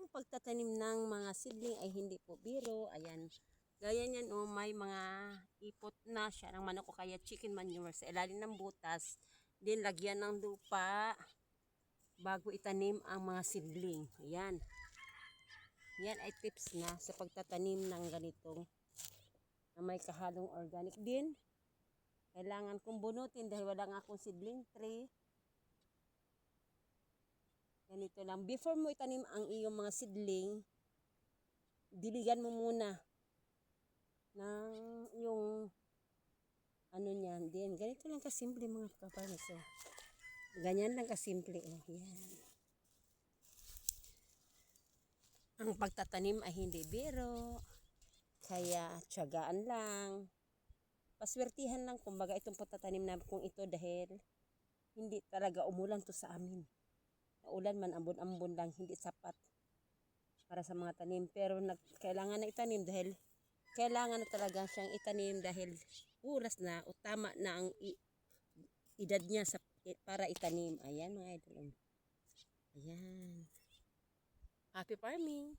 Ang pagtatanim ng mga seedling ay hindi po biro. Ayan. Gaya niyan, oh, may mga ipot na siya ng manok o kaya chicken manure sa ilalim ng butas. Then, lagyan ng lupa bago itanim ang mga seedling. Ayan. Yan ay tips na sa pagtatanim ng ganitong na may kahalong organic din. Kailangan kong bunutin dahil wala nga akong seedling tray. Ganito lang. Before mo itanim ang iyong mga seedling, diligan mo muna ng yung ano niyan din. Ganito lang kasimple mga kaparmas. So, ganyan lang kasimple. Oh, yan. Ang pagtatanim ay hindi biro. Kaya tiyagaan lang. Paswertihan lang kumbaga itong pagtatanim namin kung ito dahil hindi talaga umulan to sa amin. Ulan man, ambon-ambon lang, hindi sapat para sa mga tanim. Pero kailangan na itanim dahil kailangan na talaga siyang itanim dahil oras na o tama na ang edad niya para itanim. Ayan mga idol. Ayan. Happy farming!